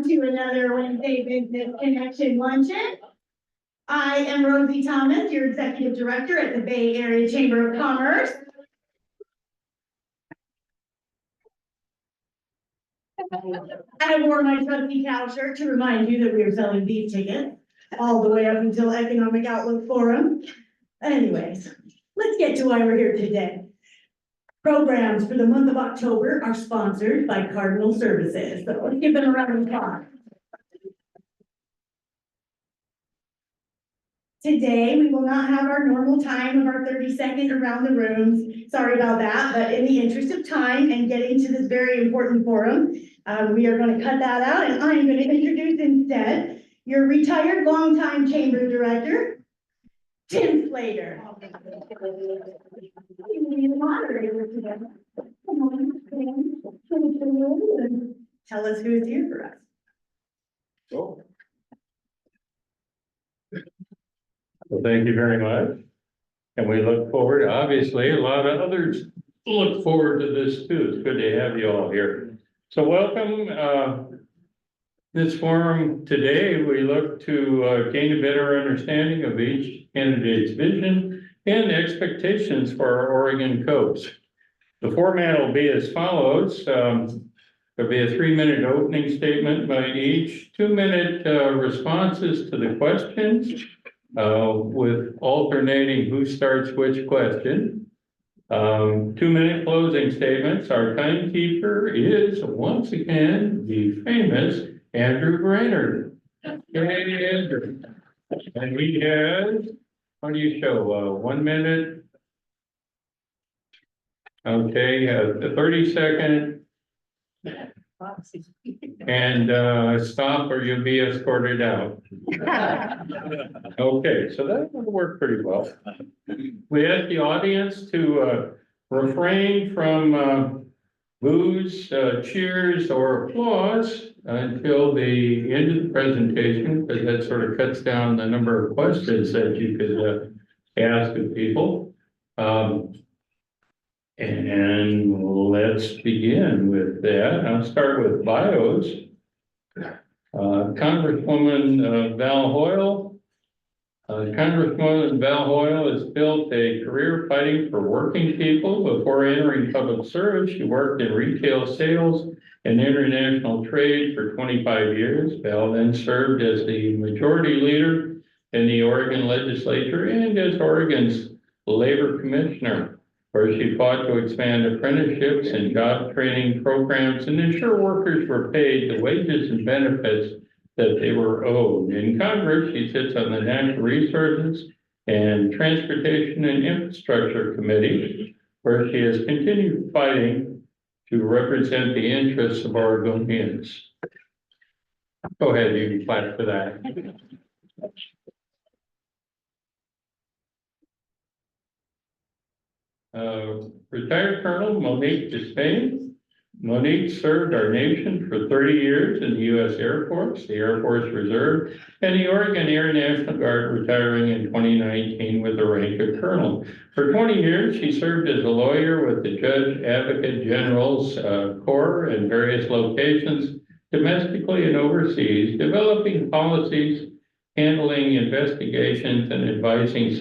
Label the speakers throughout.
Speaker 1: welcome to another Wednesday Business Connection Luncheon. I am Rosie Thomas, your Executive Director at the Bay Area Chamber of Commerce. I wore my trusty cow shirt to remind you that we are selling beef tickets all the way up until Economic Outlook Forum. Anyways, let's get to why we're here today. Programs for the month of October are sponsored by Cardinal Services. So let's give them a round of applause. Today, we will not have our normal time of our 30-second around the rooms. Sorry about that, but in the interest of time and getting to this very important forum, we are going to cut that out, and I'm going to introduce instead your retired longtime chamber director, Tim Slater. Tell us who's here for us.
Speaker 2: Cool. Well, thank you very much. And we look forward, obviously, a lot of others look forward to this too. It's good to have you all here. So welcome. This forum today, we look to gain a better understanding of each candidate's vision and expectations for our Oregon coast. The format will be as follows. There'll be a 3-minute opening statement by each, 2-minute responses to the questions, with alternating who starts which question. 2-minute closing statements. Our timekeeper is once again the famous Andrew Brainerd. Hey, Andrew. And he has, what do you show? 1 minute. Okay, a 30-second. And stop or you'll be escorted out. Okay, so that will work pretty well. We ask the audience to refrain from boos, cheers, or applause until the end of the presentation, because that sort of cuts down the number of questions that you could ask of people. And let's begin with that. I'll start with bios. Congresswoman Val Hoyle. Congresswoman Val Hoyle has built a career fighting for working people. Before entering public service, she worked in retail sales and international trade for 25 years. Val then served as the majority leader in the Oregon legislature and as Oregon's labor commissioner, where she fought to expand apprenticeships and job training programs and ensure workers were paid the wages and benefits that they were owed. In Congress, she sits on the Natural Resources and Transportation and Infrastructure Committee, where she has continued fighting to represent the interests of Oregonians. Go ahead, you can clap for that. Retired Colonel Monique Despain. Monique served our nation for 30 years in the U.S. Air Force, the Air Force Reserve, and the Oregon Air National Guard, retiring in 2019 with the rank of colonel. For 20 years, she served as a lawyer with the Judge Advocate General's Corps in various locations, domestically and overseas, developing policies, handling investigations, and advising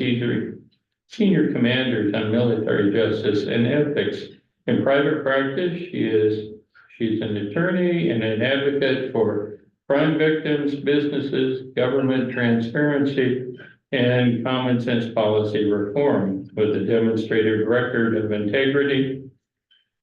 Speaker 2: senior commanders on military justice and ethics. In private practice, she's an attorney and an advocate for crime victims, businesses, government transparency, and common sense policy reform with a demonstrated record of integrity.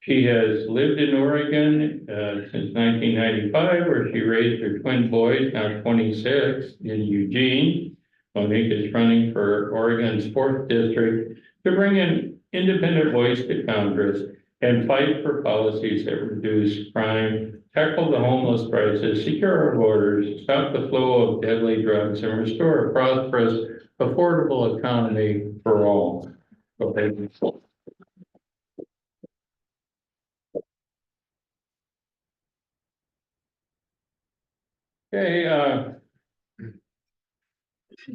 Speaker 2: She has lived in Oregon since 1995, where she raised her twin boys, now 26, in Eugene. Monique is running for Oregon's 4th district to bring an independent voice to Congress and fight for policies that reduce crime, tackle the homeless crisis, secure our borders, stop the flow of deadly drugs, and restore a prosperous, affordable economy for all. Okay. Okay,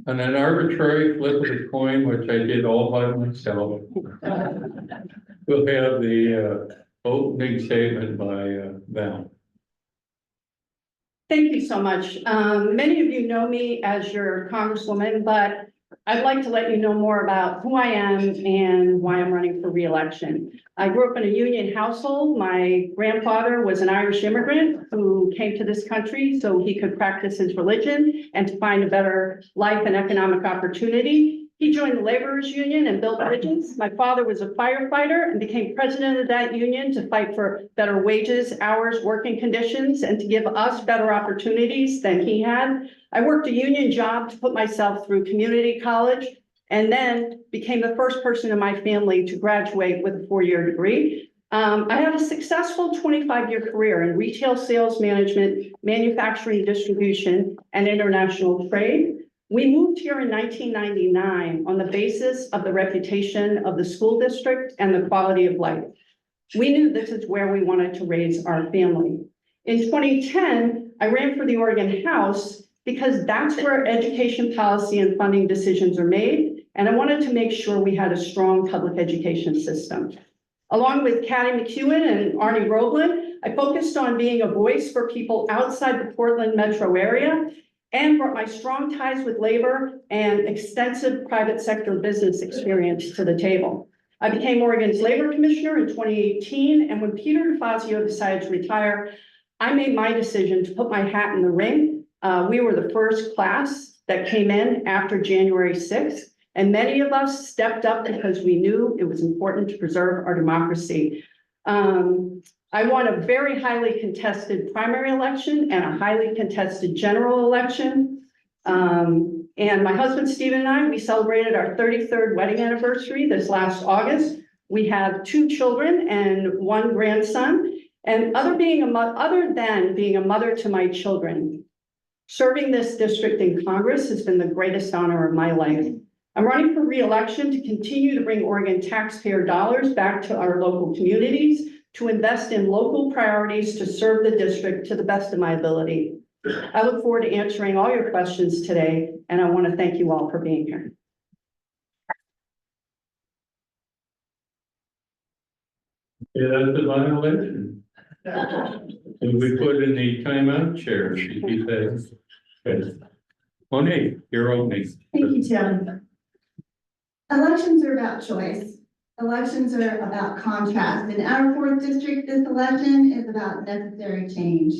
Speaker 2: on an arbitrary flip of the coin, which I did all by myself, we'll have the opening statement by Val.
Speaker 3: Thank you so much. Many of you know me as your Congresswoman, but I'd like to let you know more about who I am and why I'm running for re-election. I grew up in a union household. My grandfather was an Irish immigrant who came to this country so he could practice his religion and to find a better life and economic opportunity. He joined the laborers union and built bridges. My father was a firefighter and became president of that union to fight for better wages, hours, working conditions, and to give us better opportunities than he had. I worked a union job to put myself through community college and then became the first person in my family to graduate with a 4-year degree. I had a successful 25-year career in retail sales management, manufacturing, distribution, and international trade. We moved here in 1999 on the basis of the reputation of the school district and the quality of life. We knew this is where we wanted to raise our family. In 2010, I ran for the Oregon House because that's where education policy and funding decisions are made, and I wanted to make sure we had a strong public education system. Along with Kathy McEwen and Arnie Roblin, I focused on being a voice for people outside the Portland metro area and brought my strong ties with labor and extensive private sector business experience to the table. I became Oregon's labor commissioner in 2018, and when Peter DeFazio decided to retire, I made my decision to put my hat in the ring. We were the first class that came in after January 6th, and many of us stepped up because we knew it was important to preserve our democracy. I won a very highly contested primary election and a highly contested general election. And my husband, Stephen, and I, we celebrated our 33rd wedding anniversary this last August. We have 2 children and 1 grandson. And other than being a mother to my children, serving this district in Congress has been the greatest honor of my life. I'm running for re-election to continue to bring Oregon taxpayer dollars back to our local communities, to invest in local priorities to serve the district to the best of my ability. I look forward to answering all your questions today, and I want to thank you all for being here.
Speaker 2: Yeah, that's a violation. And we put in the timeout chair, she says. Okay. Monique, you're opening.
Speaker 4: Thank you, Tim. Elections are about choice. Elections are about contrast. In our 4th district, this election is about necessary change.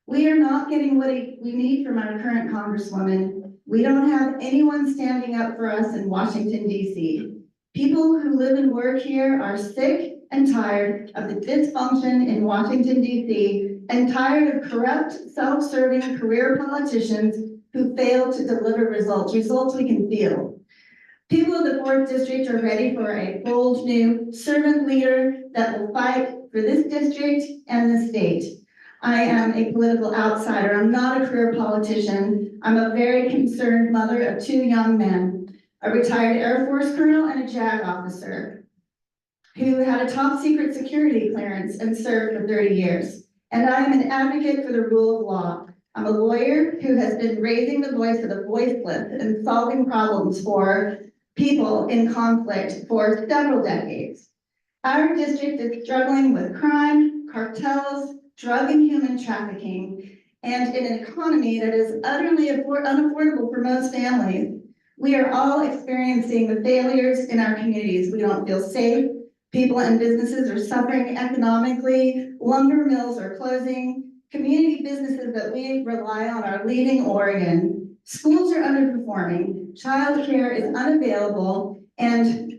Speaker 4: We are not getting what we need from our current Congresswoman. We don't have anyone standing up for us in Washington, D.C. People who live and work here are sick and tired of the dysfunction in Washington, D.C., and tired of corrupt, self-serving career politicians who fail to deliver results we can feel. People of the 4th district are ready for a bold new servant leader that will fight for this district and the state. I am a political outsider. I'm not a career politician. I'm a very concerned mother of 2 young men, a retired Air Force colonel and a JAG officer who had a top secret security clearance and served for 30 years. And I am an advocate for the rule of law. I'm a lawyer who has been raising the voice of the voiceless and solving problems for people in conflict for several decades. Our district is struggling with crime, cartels, drug and human trafficking, and in an economy that is utterly unaffordable for most families. We are all experiencing the failures in our communities. We don't feel safe. People and businesses are suffering economically. Lumber mills are closing. Community businesses that we rely on are leaving Oregon. Schools are underperforming. Childcare is unavailable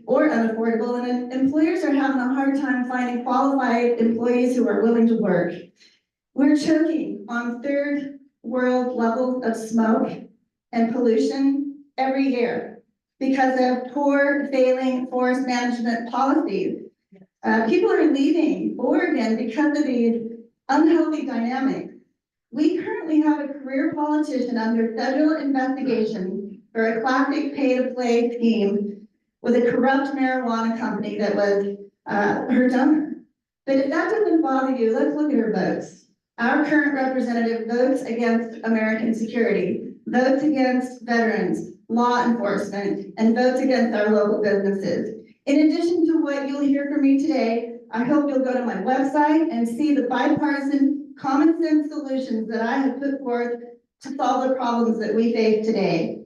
Speaker 4: or unaffordable, and employers are having a hard time finding qualified employees who are willing to work. We're choking on 3rd world levels of smoke and pollution every year because of poor, failing forest management policies. People are leaving Oregon because of these unhealthy dynamics. We currently have a career politician under federal investigation for a classic pay-to-play scheme with a corrupt marijuana company that was her donor. But if that doesn't bother you, let's look at her votes. Our current representative votes against American security, votes against veterans, law enforcement, and votes against our local businesses. In addition to what you'll hear from me today, I hope you'll go to my website and see the bipartisan common sense solutions that I have put forth to solve the problems that we face today.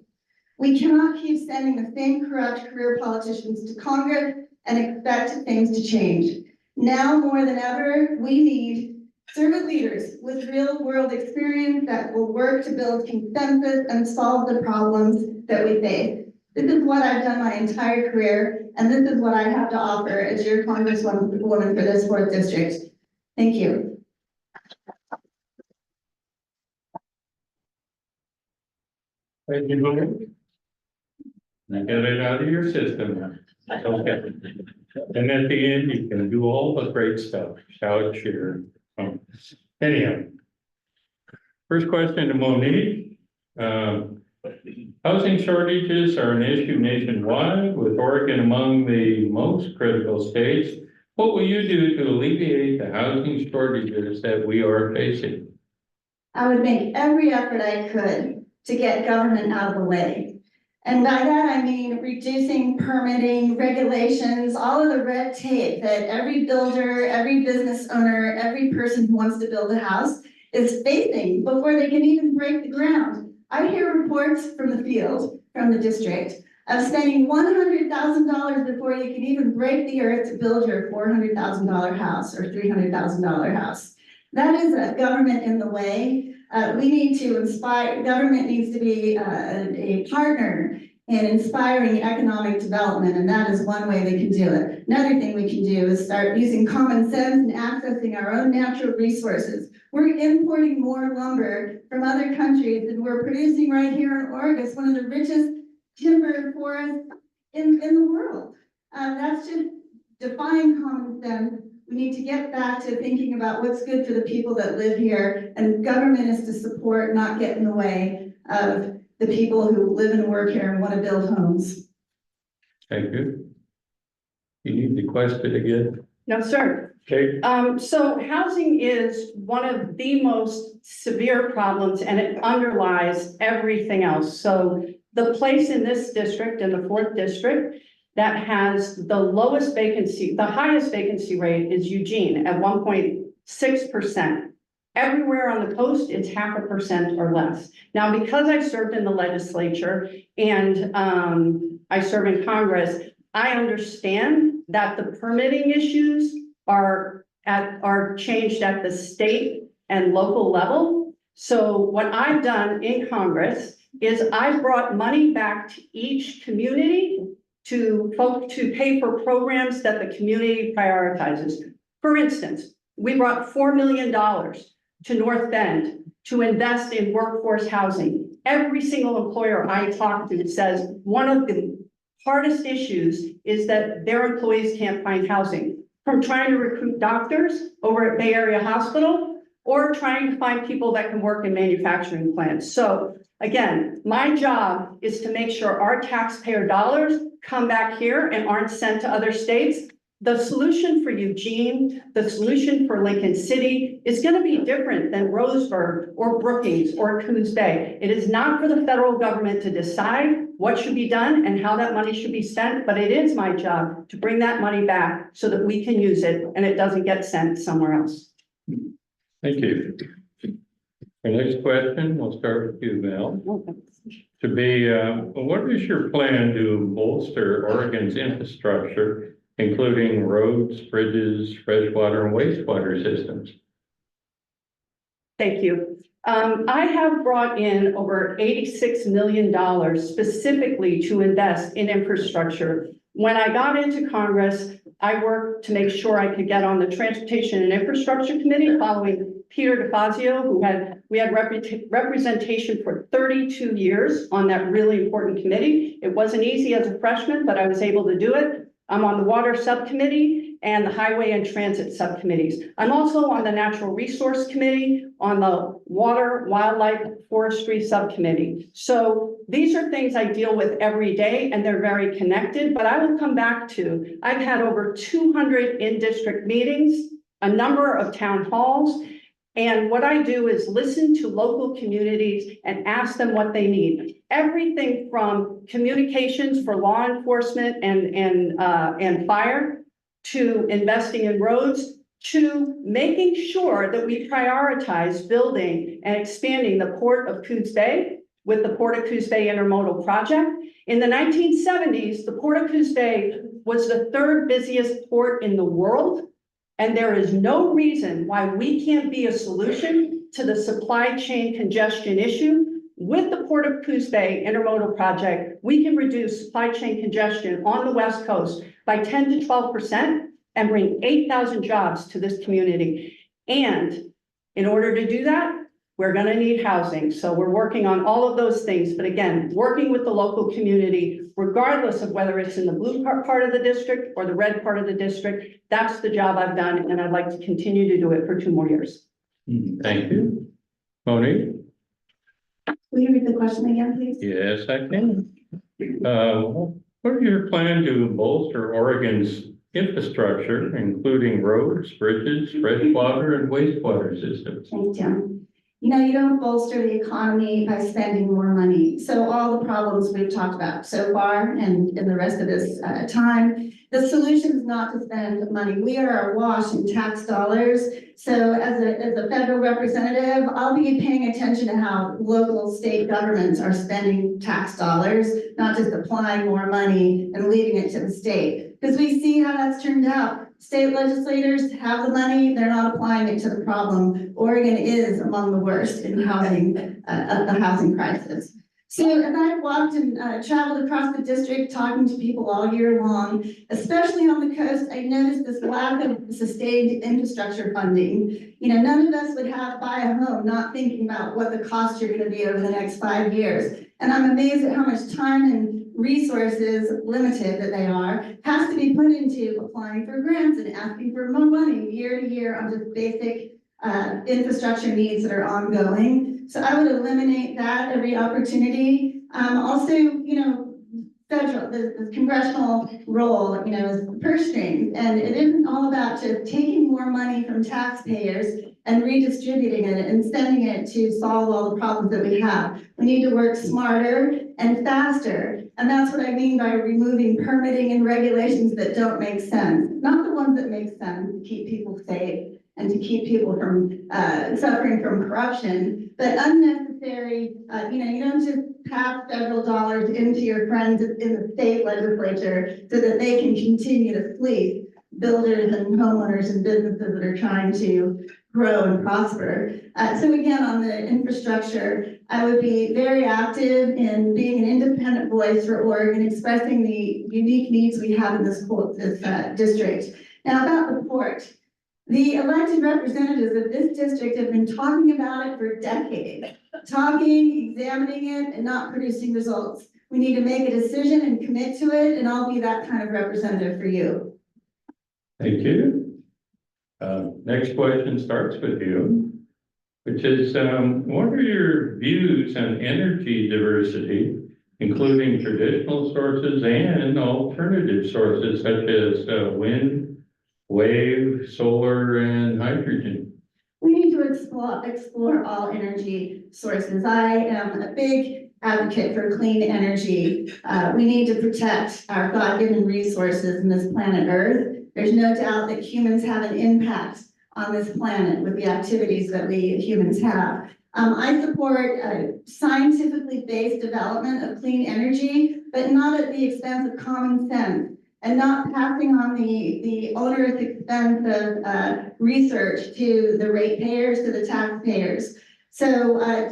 Speaker 4: We cannot keep sending the same corrupt career politicians to Congress and expect things to change. Now more than ever, we need servant leaders with real world experience that will work to build consensus and solve the problems that we face. This is what I've done my entire career, and this is what I have to offer as your Congresswoman for this 4th district. Thank you.
Speaker 2: Thank you, Monique. Get it out of your system. Okay. And at the end, you can do all the great stuff, shout, cheer. Anyhow. First question to Monique. Housing shortages are an issue nationwide, with Oregon among the most critical states. What will you do to alleviate the housing shortages that we are facing?
Speaker 4: I would make every effort I could to get government out of the way. And by that, I mean reducing permitting, regulations, all of the red tape that every builder, every business owner, every person who wants to build a house is facing before they can even break the ground. I hear reports from the field, from the district, of spending $100,000 before you can even break the earth to build your $400,000 house or $300,000 house. That is a government in the way. We need to inspire, government needs to be a partner in inspiring economic development, and that is one way they can do it. Another thing we can do is start using common sense and accessing our own natural resources. We're importing more lumber from other countries than we're producing right here in Oregon. It's one of the richest timber forests in the world. That's just defying common sense. We need to get back to thinking about what's good for the people that live here, and government is to support, not get in the way of the people who live and work here and want to build homes.
Speaker 2: Thank you. You need the question again?
Speaker 3: No, sir.
Speaker 2: Okay.
Speaker 3: So housing is one of the most severe problems, and it underlies everything else. So the place in this district, in the 4th district, that has the lowest vacancy, the highest vacancy rate is Eugene at 1.6%. Everywhere on the coast, it's 0.5% or less. Now, because I served in the legislature and I serve in Congress, I understand that the permitting issues are changed at the state and local level. So what I've done in Congress is I've brought money back to each community to pay for programs that the community prioritizes. For instance, we brought $4 million to North Bend to invest in workforce housing. Every single employer I talk to says one of the hardest issues is that their employees can't find housing. From trying to recruit doctors over at Bay Area Hospital, or trying to find people that can work in manufacturing plants. So again, my job is to make sure our taxpayer dollars come back here and aren't sent to other states. The solution for Eugene, the solution for Lincoln City is going to be different than Roseburg or Brookings or Coos Bay. It is not for the federal government to decide what should be done and how that money should be spent, but it is my job to bring that money back so that we can use it and it doesn't get sent somewhere else.
Speaker 2: Thank you. The next question, we'll start with you, Val. To be, what is your plan to bolster Oregon's infrastructure, including roads, bridges, freshwater and wastewater systems?
Speaker 3: Thank you. I have brought in over $86 million specifically to invest in infrastructure. When I got into Congress, I worked to make sure I could get on the Transportation and Infrastructure Committee following Peter DeFazio, we had representation for 32 years on that really important committee. It wasn't easy as a freshman, but I was able to do it. I'm on the Water Subcommittee and the Highway and Transit Subcommittees. I'm also on the Natural Resource Committee, on the Water, Wildlife, Forestry Subcommittee. So these are things I deal with every day, and they're very connected, but I will come back to, I've had over 200 in-district meetings, a number of town halls, and what I do is listen to local communities and ask them what they need. Everything from communications for law enforcement and fire, to investing in roads, to making sure that we prioritize building and expanding the Port of Coos Bay with the Port of Coos Bay Intermodal Project. In the 1970s, the Port of Coos Bay was the third busiest port in the world. And there is no reason why we can't be a solution to the supply chain congestion issue. With the Port of Coos Bay Intermodal Project, we can reduce supply chain congestion on the West Coast by 10 to 12% and bring 8,000 jobs to this community. And in order to do that, we're going to need housing. So we're working on all of those things. But again, working with the local community, regardless of whether it's in the blue part of the district or the red part of the district, that's the job I've done. And I'd like to continue to do it for 2 more years.
Speaker 2: Thank you. Monique?
Speaker 4: Will you read the question again, please?
Speaker 2: Yes, I can. What are your plans to bolster Oregon's infrastructure, including roads, bridges, freshwater, and wastewater systems?
Speaker 4: Thanks, Tim. You know, you don't bolster the economy by spending more money. So all the problems we've talked about so far and in the rest of this time, the solution is not to spend money. We are awash in tax dollars. So as a federal representative, I'll be paying attention to how local state governments are spending tax dollars, not just applying more money and leaving it to the state. Because we see how that's turned out. State legislators have the money, they're not applying it to the problem. Oregon is among the worst in housing, the housing crisis. So as I've walked and traveled across the district, talking to people all year long, especially on the coast, I noticed this lack of sustained infrastructure funding. You know, none of us would buy a home not thinking about what the costs are going to be over the next 5 years. And I'm amazed at how much time and resources, limited that they are, has to be put into applying for grants and asking for more money year to year on just basic infrastructure needs that are ongoing. So I would eliminate that every opportunity. Also, you know, the congressional role, you know, is purse strings, and it isn't all about just taking more money from taxpayers and redistributing it and sending it to solve all the problems that we have. We need to work smarter and faster. And that's what I mean by removing permitting and regulations that don't make sense, not the ones that make sense to keep people safe and to keep people from suffering from corruption, but unnecessary, you know, you don't just pass federal dollars into your friends in the state legislature so that they can continue to fleece builders and homeowners and businesses that are trying to grow and prosper. So again, on the infrastructure, I would be very active in being an independent voice for Oregon, expressing the unique needs we have in this district. Now about the port. The elected representatives of this district have been talking about it for decades, talking, examining it, and not producing results. We need to make a decision and commit to it, and I'll be that kind of representative for you.
Speaker 2: Thank you. Next question starts with you, which is, what are your views on energy diversity, including traditional sources and alternative sources such as wind, wave, solar, and hydrogen?
Speaker 4: We need to explore all energy sources. I am a big advocate for clean energy. We need to protect our God-given resources in this planet Earth. There's no doubt that humans have an impact on this planet with the activities that we humans have. I support scientifically based development of clean energy, but not at the expense of common sense, and not passing on the onerous expense of research to the ratepayers, to the taxpayers. So,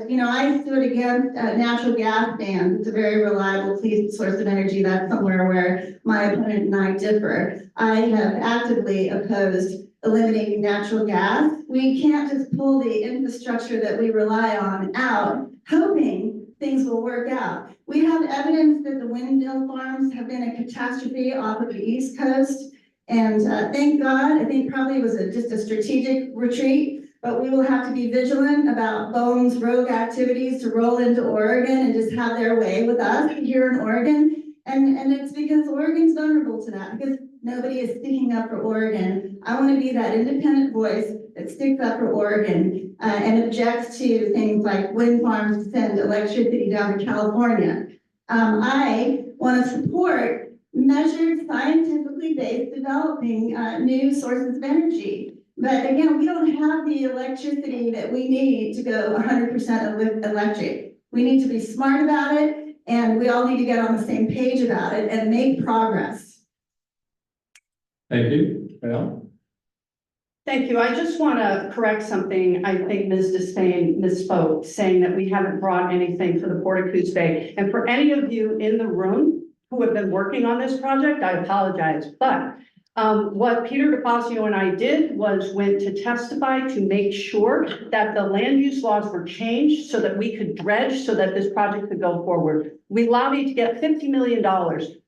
Speaker 4: you know, I stood against natural gas bans. It's a very reliable, clean source of energy. That's somewhere where my opponent and I differ. I have actively opposed eliminating natural gas. We can't just pull the infrastructure that we rely on out, hoping things will work out. We have evidence that the windmill farms have been a catastrophe off of the East Coast. And thank God, I think probably it was just a strategic retreat, but we will have to be vigilant about Boeing's rogue activities to roll into Oregon and just have their way with us here in Oregon. And it's because Oregon's vulnerable to that, because nobody is sticking up for Oregon. I want to be that independent voice that sticks up for Oregon and objects to things like wind farms to send electricity down to California. I want to support measured, scientifically based developing new sources of energy. But again, we don't have the electricity that we need to go 100% electric. We need to be smart about it, and we all need to get on the same page about it and make progress.
Speaker 2: Thank you. Well,
Speaker 3: Thank you. I just want to correct something. I think Ms. Despain misspoke, saying that we haven't brought anything for the Port of Coos Bay. And for any of you in the room who have been working on this project, I apologize. But what Peter DeFazio and I did was went to testify to make sure that the land use laws were changed so that we could dredge so that this project could go forward. We lobbied to get $50 million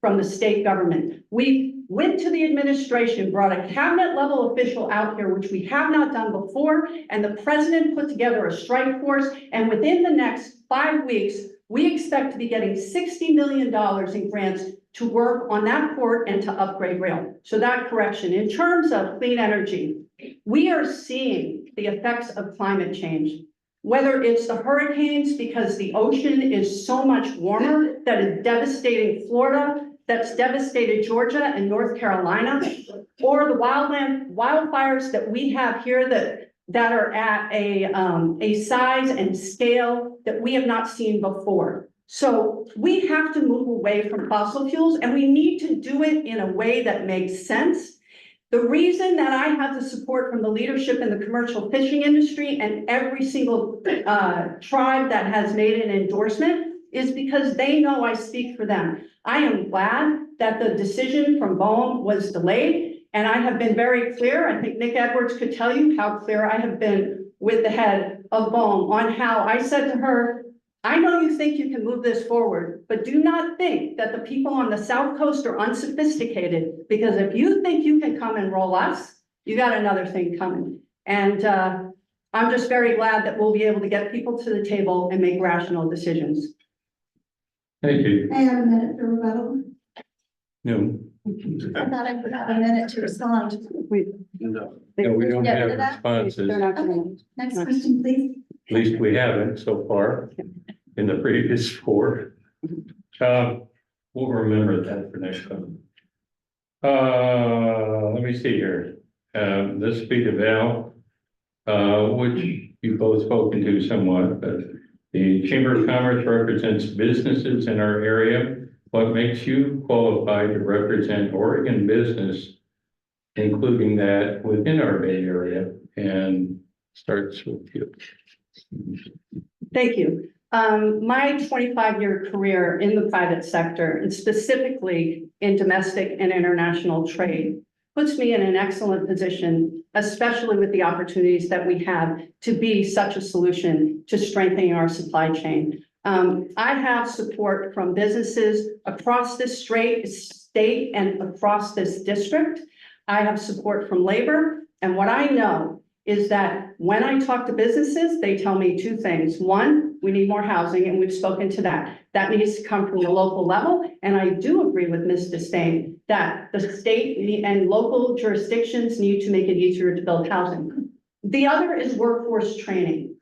Speaker 3: from the state government. We went to the administration, brought a cabinet level official out here, which we have not done before, and the president put together a strike force. And within the next 5 weeks, we expect to be getting $60 million in grants to work on that port and to upgrade rail. So that correction. In terms of clean energy, we are seeing the effects of climate change. Whether it's the hurricanes, because the ocean is so much warmer that is devastating Florida, that's devastated Georgia and North Carolina, or the wildfires that we have here that are at a size and scale that we have not seen before. So we have to move away from fossil fuels, and we need to do it in a way that makes sense. The reason that I have the support from the leadership in the commercial fishing industry and every single tribe that has made an endorsement is because they know I speak for them. I am glad that the decision from BOEM was delayed, and I have been very clear. I think Nick Edwards could tell you how clear I have been with the head of BOEM on how I said to her, I know you think you can move this forward, but do not think that the people on the South Coast are unsophisticated, because if you think you can come and roll us, you got another thing coming. And I'm just very glad that we'll be able to get people to the table and make rational decisions.
Speaker 2: thank you.
Speaker 4: I have a minute for rebuttal.
Speaker 2: No,
Speaker 4: I thought I forgot a minute to respond.
Speaker 2: no, we don't
Speaker 4: Get
Speaker 2: have
Speaker 4: rid of that?
Speaker 2: responses.
Speaker 3: They're not gonna-
Speaker 4: Next question, please.
Speaker 2: At least we haven't so far in the previous 4. We'll remember that for next time. Let me see here. This will be the Val, which you both spoken to somewhat, but the Chamber of Commerce represents businesses in our area. What makes you qualified to represent Oregon business, including that within our Bay Area? And starts with you.
Speaker 3: Thank you. My 25-year career in the private sector, and specifically in domestic and international trade, puts me in an excellent position, especially with the opportunities that we have to be such a solution to strengthening our supply chain. I have support from businesses across this state and across this district. I have support from labor, and what I know is that when I talk to businesses, they tell me 2 things. 1, we need more housing, and we've spoken to that. That needs to come from the local level, and I do agree with Ms. Despain that the state and local jurisdictions need to make it easier to build housing. The other is workforce training.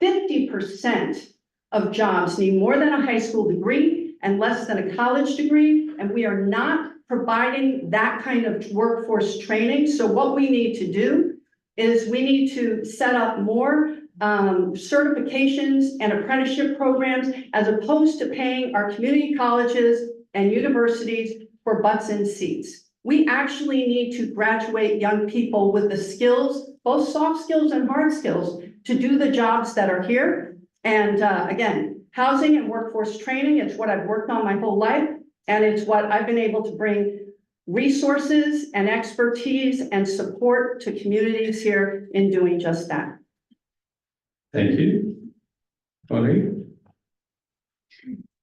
Speaker 3: 50% of jobs need more than a high school degree and less than a college degree, and we are not providing that kind of workforce training. So what we need to do is we need to set up more certifications and apprenticeship programs, as opposed to paying our community colleges and universities for butts and seats. We actually need to graduate young people with the skills, both soft skills and hard skills, to do the jobs that are here. And again, housing and workforce training, it's what I've worked on my whole life, and it's what I've been able to bring resources and expertise and support to communities here in doing just that.
Speaker 2: Thank you. Monique?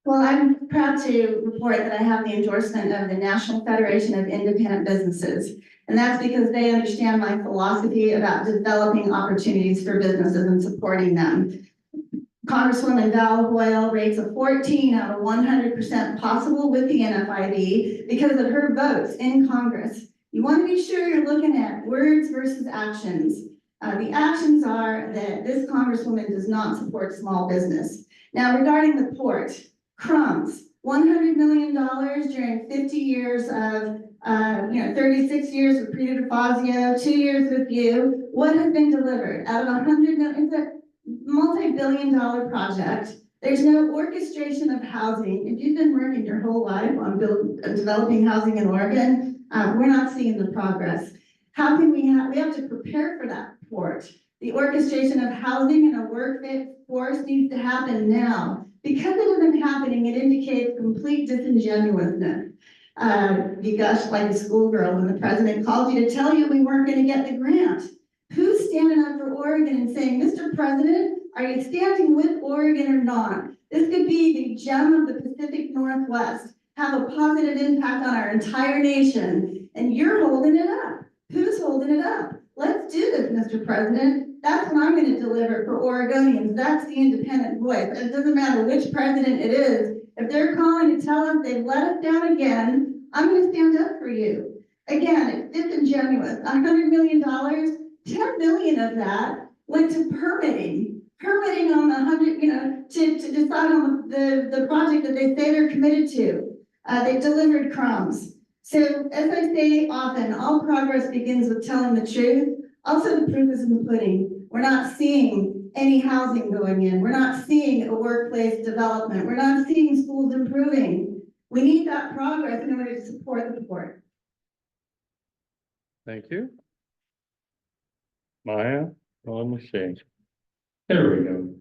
Speaker 4: Well, I'm proud to report that I have the endorsement of the National Federation of Independent Businesses. And that's because they understand my philosophy about developing opportunities for businesses and supporting them. Congresswoman Hoyle rates a 14 out of 100% possible with the NFIB because of her votes in Congress. You want to be sure you're looking at words versus actions. The actions are that this Congresswoman does not support small business. Now, regarding the port, crumbs, $100 million during 50 years of 36 years with Peter DeFazio, 2 years with you. What has been delivered out of 100 million? It's a multi-billion-dollar project. There's no orchestration of housing. If you've been working your whole life on developing housing in Oregon, we're not seeing the progress. How can we have to prepare for that report. The orchestration of housing and a workforce needs to happen now. Because it isn't happening, it indicates complete disingenuousness. You gush like a schoolgirl when the president called you to tell you we weren't going to get the grant. Who's standing up for Oregon and saying, Mr. President, are you standing with Oregon or not? This could be the gem of the Pacific Northwest, have a positive impact on our entire nation, and you're holding it up. Who's holding it up? Let's do this, Mr. President. That's what I'm going to deliver for Oregonians. That's the independent voice. It doesn't matter which president it is. If they're calling to tell us they've let us down again, I'm going to stand up for you. Again, it's disingenuous. $100 million, 10 million of that went to permitting. Permitting on the 100, to decide on the project that they say they're committed to. They delivered crumbs. So as I say often, all progress begins with telling the truth. Also, the proof is in the pudding. We're not seeing any housing going in. We're not seeing a workplace development. We're not seeing schools improving. We need that progress in order to support the report.
Speaker 2: Thank you. Maya, on the stage. There we go.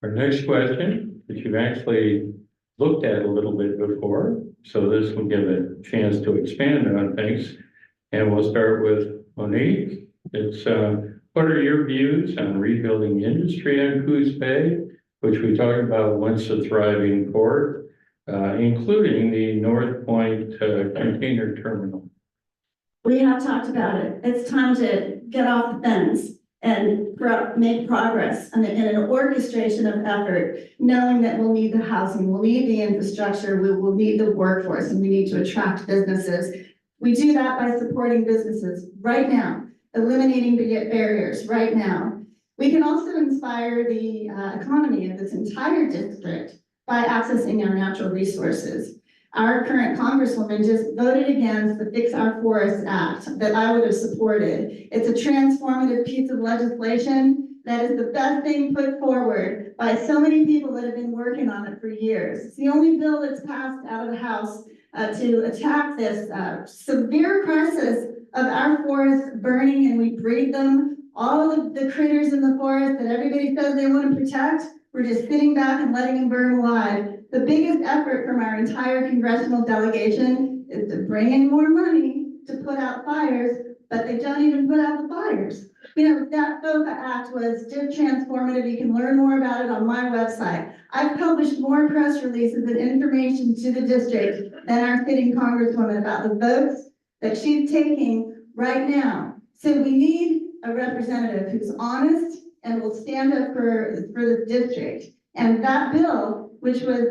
Speaker 2: Our next question, which you've actually looked at a little bit before, so this will give a chance to expand on things. And we'll start with Monique. It's what are your views on rebuilding industry on Coos Bay, which we talked about once a thriving port, including the North Point container terminal?
Speaker 4: We have talked about it. It's time to get off the fence and make progress in an orchestration of effort, knowing that we'll need the housing, we'll need the infrastructure, we will need the workforce, and we need to attract businesses. We do that by supporting businesses right now, eliminating barriers right now. We can also inspire the economy of this entire district by accessing our natural resources. Our current Congresswoman just voted against the Fix Our Forests Act that I would have supported. It's a transformative piece of legislation that is the best thing put forward by so many people that have been working on it for years. It's the only bill that's passed out of the House to attack this severe crisis of our forests burning, and we breed them. All of the critters in the forest that everybody says they want to protect, we're just sitting back and letting them burn alive. The biggest effort from our entire congressional delegation is to bring in more money to put out fires, but they don't even put out the fires. That FOCA Act was just transformative. You can learn more about it on my website. I've published more press releases and information to the district than our sitting Congresswoman about the votes that she's taking right now. So we need a representative who's honest and will stand up for the district. And that bill, which was,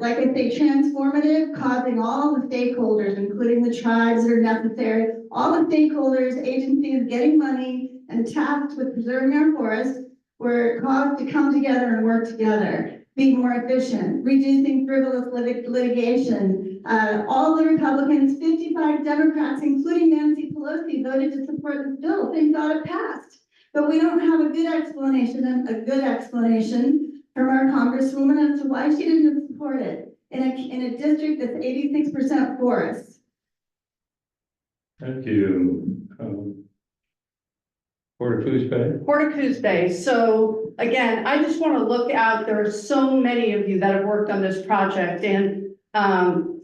Speaker 4: like I say, transformative, causing all the stakeholders, including the tribes that are necessary, all the stakeholders, agencies getting money and tasked with preserving our forests, were caused to come together and work together, be more efficient, reducing frivolous litigation. All the Republicans, 55 Democrats, including Nancy Pelosi, voted to support this bill. Thank God it passed. But we don't have a good explanation from our Congresswoman as to why she didn't support it in a district that's 86% forest.
Speaker 2: Thank you. Port of Coos Bay.
Speaker 3: Port of Coos Bay. So again, I just want to look out. There are so many of you that have worked on this project, and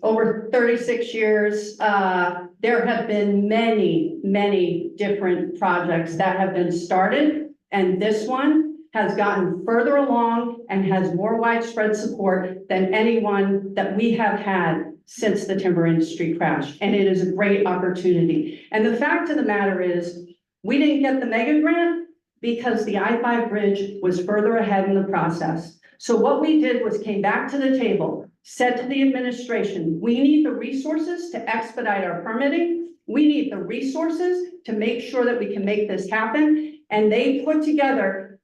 Speaker 3: over 36 years, there have been many different projects that have been started, and this one has gotten further along and has more widespread support than anyone that we have had since the timber industry crash. And it is a great opportunity. And the fact of the matter is, we didn't get the mega grant because the I-5 bridge was further ahead in the process. So what we did was came back to the table, said to the administration, we need the resources to expedite our permitting. We need the resources to make sure that we can make this happen. And they put together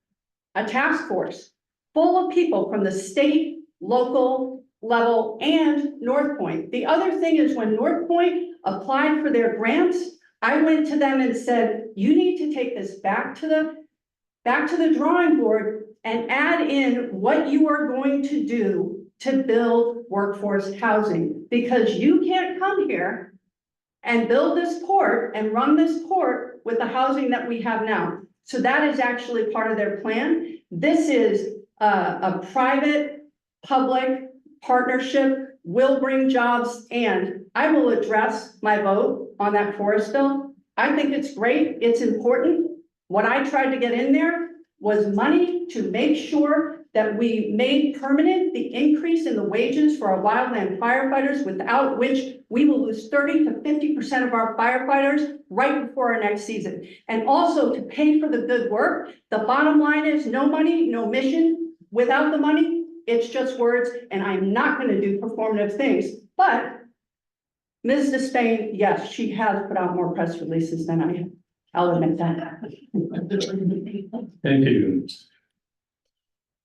Speaker 3: a task force full of people from the state, local, level and North Point. The other thing is when North Point applied for their grants, I went to them and said, you need to take this back to the drawing board and add in what you are going to do to build workforce housing, because you can't come here and build this port and run this port with the housing that we have now. So that is actually part of their plan. This is a private-public partnership, will bring jobs, and I will address my vote on that forest bill. I think it's great, it's important. What I tried to get in there was money to make sure that we made permanent the increase in the wages for our wildland firefighters, without which we will lose 30 to 50% of our firefighters right before our next season. And also to pay for the good work. The bottom line is no money, no mission. Without the money, it's just words, and I'm not going to do performative things. But Ms. Despain, yes, she has put out more press releases than I have. I'll admit that.
Speaker 2: Thank you.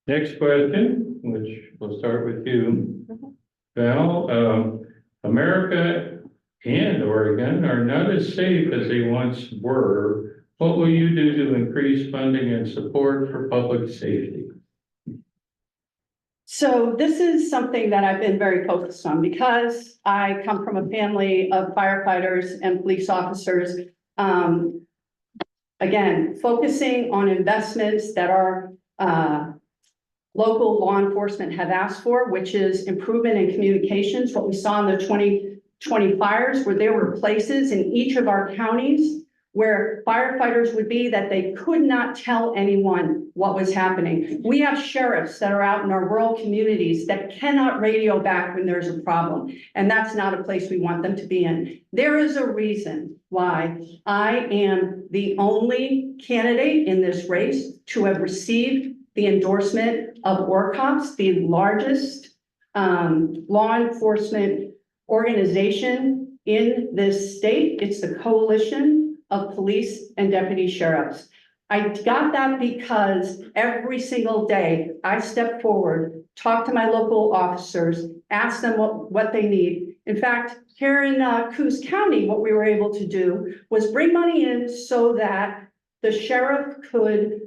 Speaker 2: Next question, which we'll start with you, Val. America and Oregon are not as safe as they once were. What will you do to increase funding and support for public safety?
Speaker 3: So this is something that I've been very focused on because I come from a family of firefighters and police officers. Again, focusing on investments that our local law enforcement have asked for, which is improvement in communications. What we saw in the 2020 fires, where there were places in each of our counties where firefighters would be that they could not tell anyone what was happening. We have sheriffs that are out in our rural communities that cannot radio back when there's a problem, and that's not a place we want them to be in. There is a reason why I am the only candidate in this race to have received the endorsement of ORCOPS, the largest law enforcement organization in this state. It's the Coalition of Police and Deputy Sheriffs. I got that because every single day I step forward, talk to my local officers, ask them what they need. In fact, here in Coos County, what we were able to do was bring money in so that the sheriff could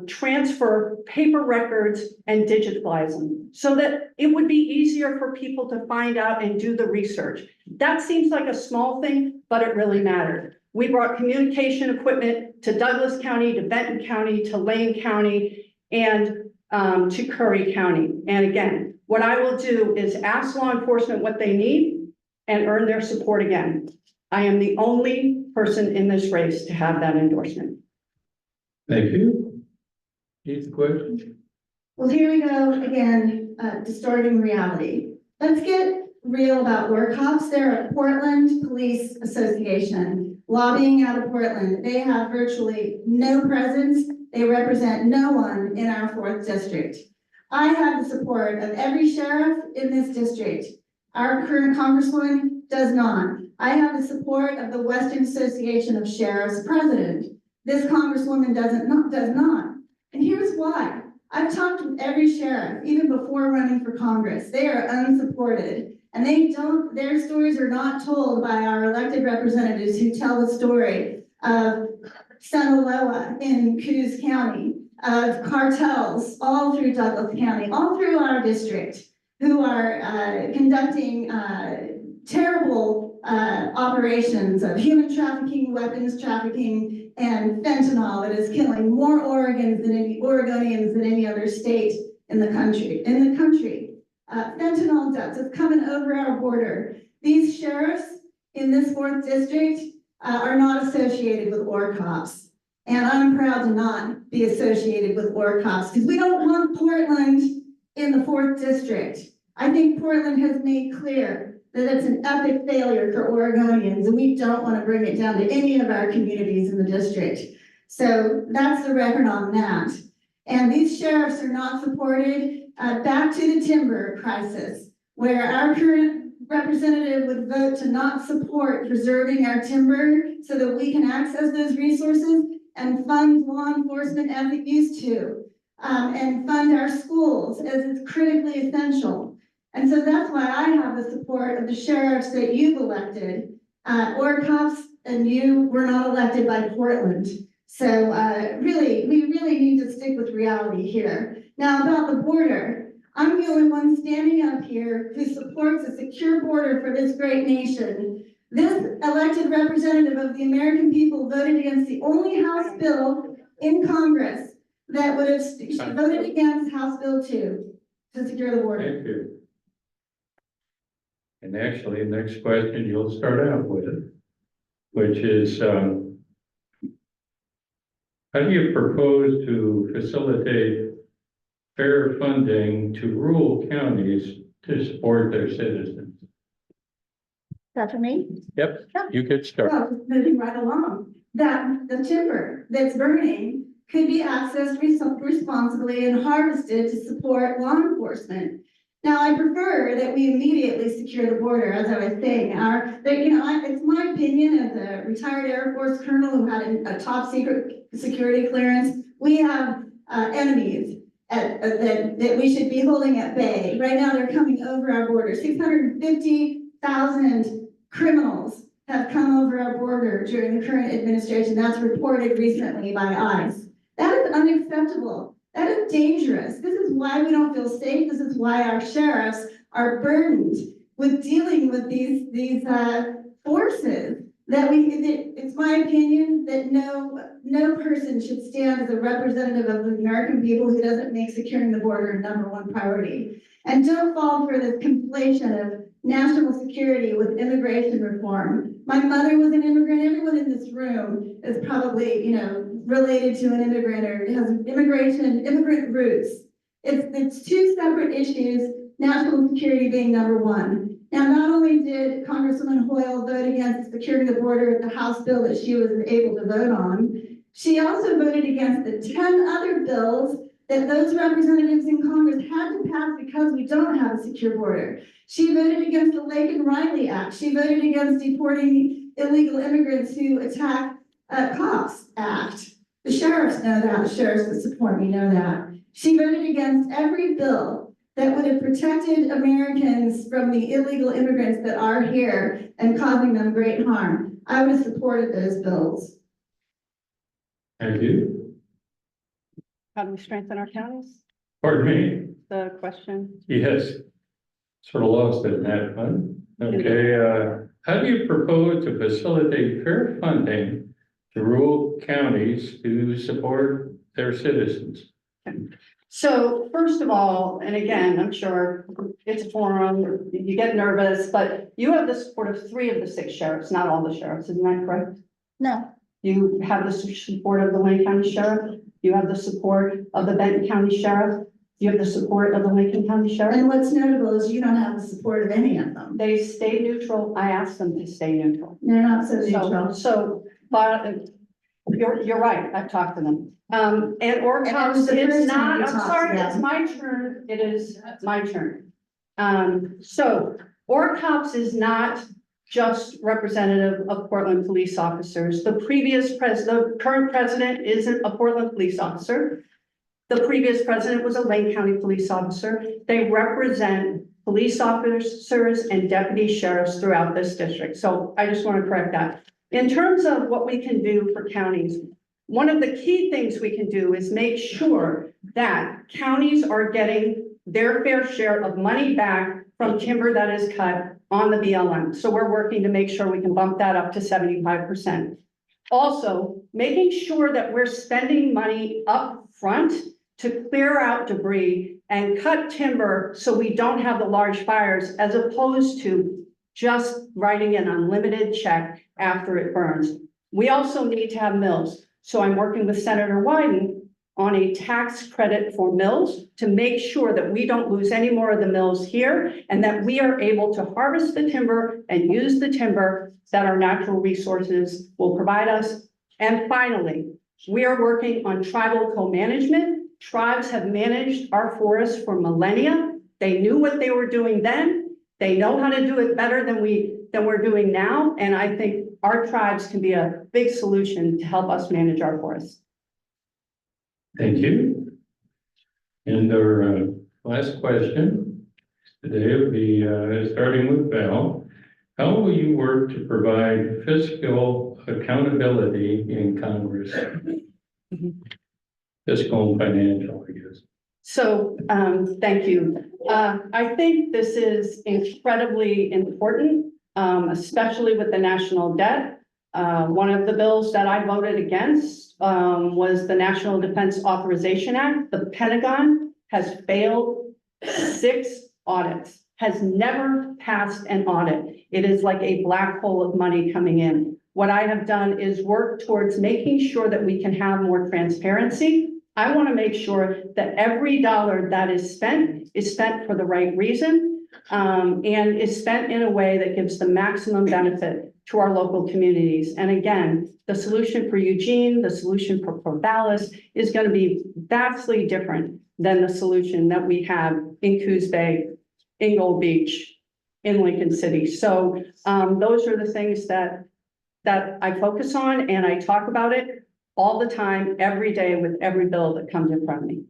Speaker 3: transfer paper records and digitalize them so that it would be easier for people to find out and do the research. That seems like a small thing, but it really mattered. We brought communication equipment to Douglas County, to Benton County, to Lane County, and to Curry County. And again, what I will do is ask law enforcement what they need and earn their support again. I am the only person in this race to have that endorsement.
Speaker 2: Thank you. Next question.
Speaker 4: Well, here we go again, distorting reality. Let's get real about ORCOPS. They're a Portland Police Association, lobbying out of Portland. They have virtually no presence. They represent no one in our 4th district. I have the support of every sheriff in this district. Our current Congresswoman does not. I have the support of the Western Association of Sheriffs president. This Congresswoman does not. And here's why. I've talked with every sheriff, even before running for Congress. They are unsupported. And their stories are not told by our elected representatives who tell the story of Sinaloa in Coos County, of cartels all through Douglas County, all through our district, who are conducting terrible operations of human trafficking, weapons trafficking, and fentanyl that is killing more Oregonians than any other state in the country. Fentanyl deaths is coming over our border. These sheriffs in this 4th district are not associated with ORCOPS. And I'm proud to not be associated with ORCOPS because we don't want Portland in the 4th district. I think Portland has made clear that it's an epic failure for Oregonians, and we don't want to bring it down to any of our communities in the district. So that's the record on that. And these sheriffs are not supported. Back to the timber crisis, where our current representative would vote to not support preserving our timber so that we can access those resources and fund law enforcement as it used to, and fund our schools as it's critically essential. And so that's why I have the support of the sheriffs that you've elected. Or cops and you were not elected by Portland. So really, we really need to stick with reality here. Now about the border, I'm the only one standing up here who supports a secure border for this great nation. This elected representative of the American people voted against the only House bill in Congress that would have, she voted against House Bill 2 to secure the border.
Speaker 2: Thank you. And actually, next question you'll start out with, which is, how do you propose to facilitate fair funding to rural counties to support their citizens?
Speaker 4: That for me?
Speaker 2: Yep, you could start.
Speaker 4: Well, just moving right along, that the timber that's burning could be accessed responsibly and harvested to support law enforcement. Now, I prefer that we immediately secure the border, as I was saying. It's my opinion as a retired Air Force colonel who had a top secret security clearance. We have enemies that we should be holding at bay. Right now, they're coming over our border. 650,000 criminals have come over our border during the current administration. That's reported recently by ICE. That is unacceptable. That is dangerous. This is why we don't feel safe. This is why our sheriffs are burdened with dealing with these forces. It's my opinion that no person should stand as a representative of the American people who doesn't make securing the border a #1 priority. And don't fall for this conflation of national security with immigration reform. My mother was an immigrant. Everyone in this room is probably, related to an immigrant or has immigrant roots. It's two separate issues, national security being #1. Now, not only did Congresswoman Hoyle vote against securing the border with the House bill that she was able to vote on, she also voted against the 10 other bills that those representatives in Congress had to pass because we don't have a secure border. She voted against the Lake and Riley Act. She voted against deporting illegal immigrants who attack cops act. The sheriffs know that. The sheriffs that support me know that. She voted against every bill that would have protected Americans from the illegal immigrants that are here and causing them great harm. I would have supported those bills.
Speaker 2: Thank you.
Speaker 3: How do we strengthen our counties?
Speaker 2: Pardon me?
Speaker 3: The question.
Speaker 2: Yes. Sort of lost it in that one. Okay, how do you propose to facilitate fair funding to rural counties to support their citizens?
Speaker 3: So first of all, and again, I'm sure it's a forum, you get nervous, but you have the support of 3 of the 6 sheriffs, not all the sheriffs, isn't that correct?
Speaker 4: No.
Speaker 3: You have the support of the Wayne County Sheriff, you have the support of the Benton County Sheriff, you have the support of the Lincoln County Sheriff.
Speaker 4: And what's notable is you don't have the support of any of them.
Speaker 3: They stay neutral. I asked them to stay neutral.
Speaker 4: They're not so neutral.
Speaker 3: But you're right. I've talked to them. And or
Speaker 4: And that was the
Speaker 3: it's
Speaker 4: first
Speaker 3: not,
Speaker 4: time you
Speaker 3: I'm
Speaker 4: talked
Speaker 3: sorry,
Speaker 4: to
Speaker 3: it's
Speaker 4: them.
Speaker 3: my turn. It is my turn. So ORCOPS is not just representative of Portland police officers. The current president isn't a Portland police officer. The previous president was a Lane County police officer. They represent police officers and deputy sheriffs throughout this district. So I just want to correct that. In terms of what we can do for counties, one of the key things we can do is make sure that counties are getting their fair share of money back from timber that is cut on the BLM. So we're working to make sure we can bump that up to 75%. Also, making sure that we're spending money up front to clear out debris and cut timber so we don't have the large fires, as opposed to just writing an unlimited check after it burns. We also need to have mills. So I'm working with Senator Wyden on a tax credit for mills to make sure that we don't lose any more of the mills here and that we are able to harvest the timber and use the timber that our natural resources will provide us. And finally, we are working on tribal co-management. Tribes have managed our forests for millennia. They knew what they were doing then. They know how to do it better than we're doing now. And I think our tribes can be a big solution to help us manage our forests.
Speaker 2: Thank you. And our last question today will be, starting with Val. How will you work to provide fiscal accountability in Congress? Fiscal and financial, I guess.
Speaker 3: So, thank you. I think this is incredibly important, especially with the national debt. One of the bills that I voted against, was the National Defense Authorization Act. The Pentagon has failed 6 audits, has never passed an audit. It is like a black hole of money coming in. What I have done is work towards making sure that we can have more transparency. I want to make sure that every dollar that is spent for the right reason, and is spent in a way that gives the maximum benefit to our local communities. And again, the solution for Eugene, the solution for Corvallis is going to be vastly different than the solution that we have in Coos Bay, in Gold Beach, in Lincoln City. So those are the things that I focus on, and I talk about it all the time, every day, with every bill that comes in front of me.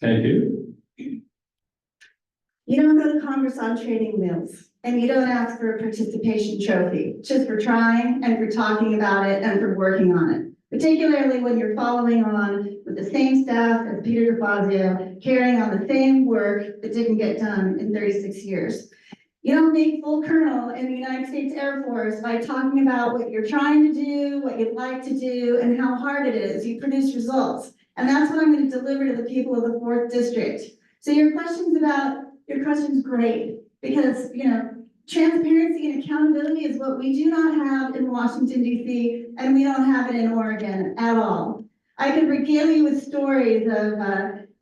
Speaker 2: Thank you.
Speaker 4: You don't go to Congress on training wheels, and you don't ask for a participation trophy, just for trying and for talking about it and for working on it. Particularly when you're following on with the same staff as Peter DeFazio, carrying on the same work that didn't get done in 36 years. You don't make full colonel in the United States Air Force by talking about what you're trying to do, what you'd like to do, and how hard it is. You produce results. And that's what I'm going to deliver to the people of the 4th District. So your question's great, because, transparency and accountability is what we do not have in Washington, D.C., and we don't have it in Oregon at all. I could regale you with stories of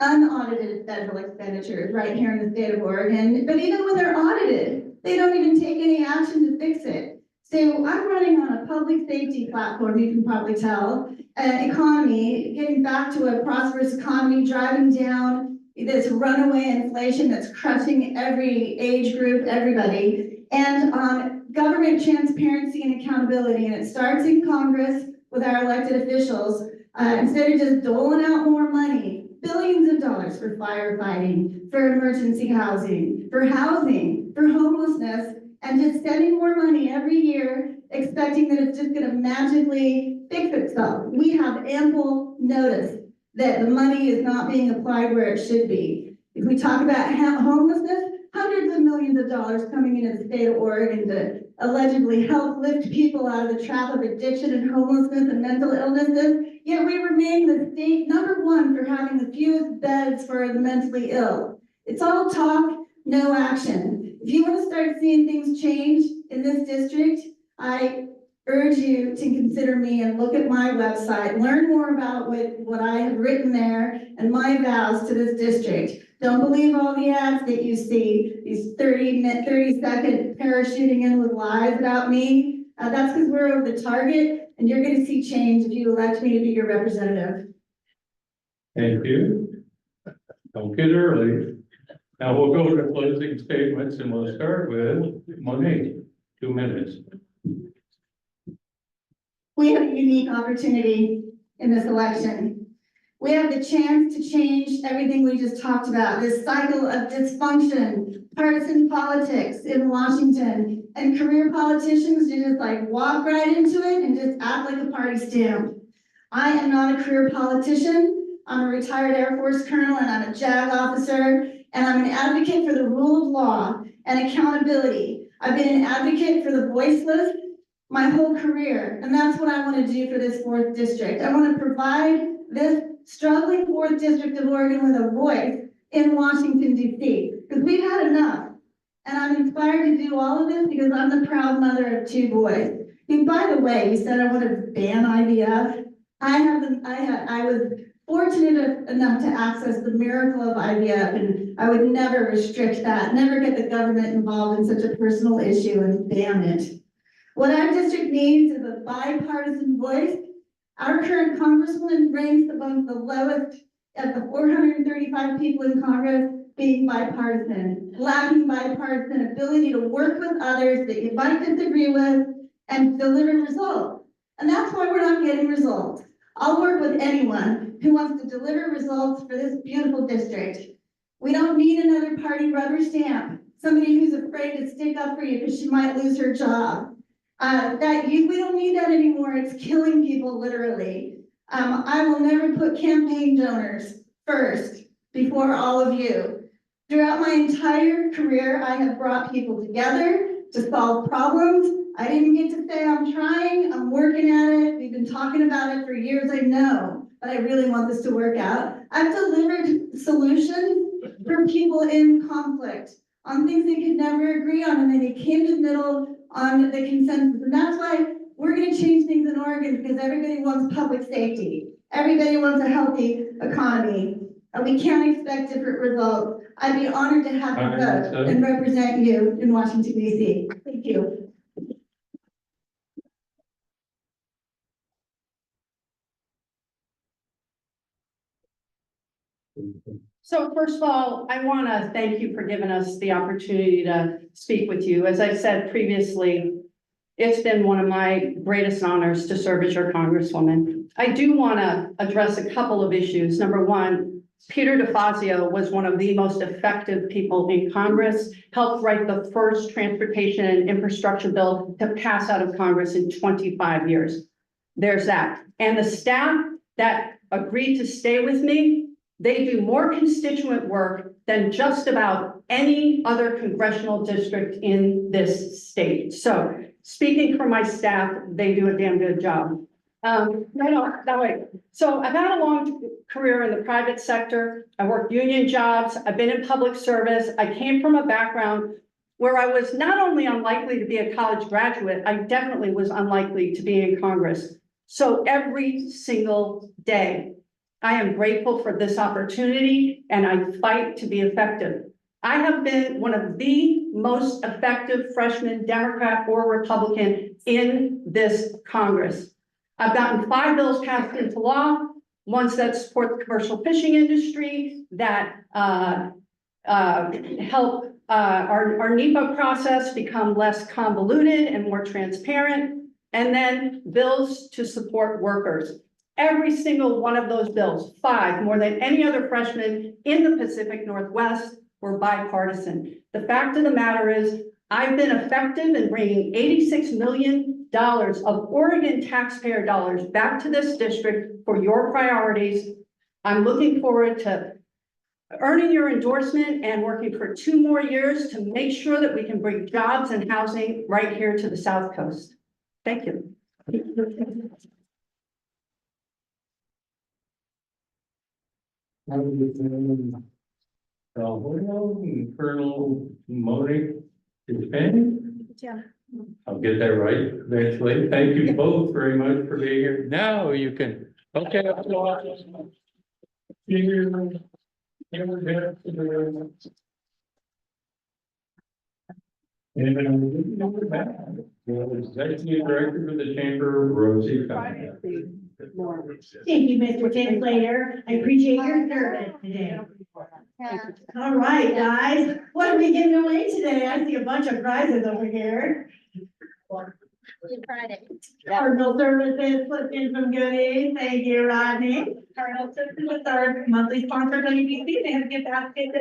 Speaker 4: unaudited federal expenditures right here in the state of Oregon, but even when they're audited, they don't even take any action to fix it. So I'm running on a public safety platform, you can probably tell, economy, getting back to a prosperous economy, driving down this runaway inflation that's crushing every age group, everybody, and on government transparency and accountability. And it starts in Congress with our elected officials. Instead of just doling out more money, billions of dollars for firefighting, for emergency housing, for homelessness, and just sending more money every year, expecting that it's just going to magically fix itself. We have ample notice that the money is not being applied where it should be. If we talk about homelessness, hundreds of millions of dollars coming into the state of Oregon to allegedly help lift people out of the trap of addiction and homelessness and mental illnesses, yet we remain the state #1 for having the fewest beds for the mentally ill. It's all talk, no action. If you want to start seeing things change in this district, I urge you to consider me and look at my website, learn more about what I have written there and my vows to this district. Don't believe all the ads that you see, these 30-second parachuting in with lies about me. That's because we're over the target, and you're going to see change if you elect me to be your representative.
Speaker 2: Thank you. Don't get early. Now we'll go to closing statements, and we'll start with Monique. 2 minutes.
Speaker 4: We have a unique opportunity in this election. We have the chance to change everything we just talked about, this cycle of dysfunction, partisan politics in Washington, and career politicians who just walk right into it and just act like a party stamp. I am not a career politician. I'm a retired Air Force colonel, and I'm a JAG officer, and I'm an advocate for the rule of law and accountability. I've been an advocate for the voiceless my whole career, and that's what I want to do for this 4th District. I want to provide this struggling 4th District of Oregon with a voice in Washington, D.C., because we've had enough. And I'm inspired to do all of this because I'm the proud mother of 2 boys. And by the way, you said I want to ban IVF. I was fortunate enough to access the miracle of IVF, and I would never restrict that, never get the government involved in such a personal issue and ban it. What our district needs is a bipartisan voice. Our current Congresswoman ranks among the lowest of the 435 people in Congress being bipartisan, lacking bipartisan ability to work with others that you might disagree with and deliver results. And that's why we're not getting results. I'll work with anyone who wants to deliver results for this beautiful district. We don't need another party rubber stamp. somebody who's afraid to stick up for you because she might lose her job. We don't need that anymore. It's killing people literally. I will never put campaign donors first before all of you. Throughout my entire career, I have brought people together to solve problems. I didn't get to say I'm trying, I'm working at it. We've been talking about it for years, I know, but I really want this to work out. I've delivered solutions for people in conflict on things they could never agree on, and then they came to the middle on the consensus. And that's why we're gonna change things in Oregon, because everybody wants public safety. Everybody wants a healthy economy, and we can't expect different results. I'd be honored to have you vote and represent you in Washington, D.C. Thank you.
Speaker 3: So first of all, I want to thank you for giving us the opportunity to speak with you. As I said previously, it's been one of my greatest honors to serve as your Congresswoman. I do want to address a couple of issues. Number one, Peter DeFazio was one of the most effective people in Congress, helped write the first transportation and infrastructure bill to pass out of Congress in 25 years. There's that. And the staff that agreed to stay with me, they do more constituent work than just about any other congressional district in this state. So speaking for my staff, they do a damn good job. So I've had a long career in the private sector. I worked union jobs. I've been in public service. I came from a background where I was not only unlikely to be a college graduate, I definitely was unlikely to be in Congress. So every single day, I am grateful for this opportunity and I fight to be effective. I have been one of the most effective freshman Democrat or Republican in this Congress. I've gotten 5 bills passed into law, ones that support the commercial fishing industry, that help our NEPA process become less convoluted and more transparent, and then bills to support workers. Every single one of those bills, 5, more than any other freshman in the Pacific Northwest, were bipartisan. The fact of the matter is, I've been effective in bringing $86 million of Oregon taxpayer dollars back to this district for your priorities. I'm looking forward to earning your endorsement and working for 2 more years to make sure that we can bring jobs and housing right here to the South Coast. Thank you.
Speaker 2: Colonel Monique Despain.
Speaker 1: Yeah.
Speaker 2: I'll get that right eventually. Thank you both very much for being here. Now you can, okay. Executive Director for the Chamber, Rosie.
Speaker 1: Thank you, Mr. Tinslater. I appreciate your service today. All right, guys, what are we giving away today? I see a bunch of prizes over here. Cardinal Services slipped in some goodies. Thank you, Rodney. Cardinal Services with our monthly sponsor, WBC. They have a gift basket.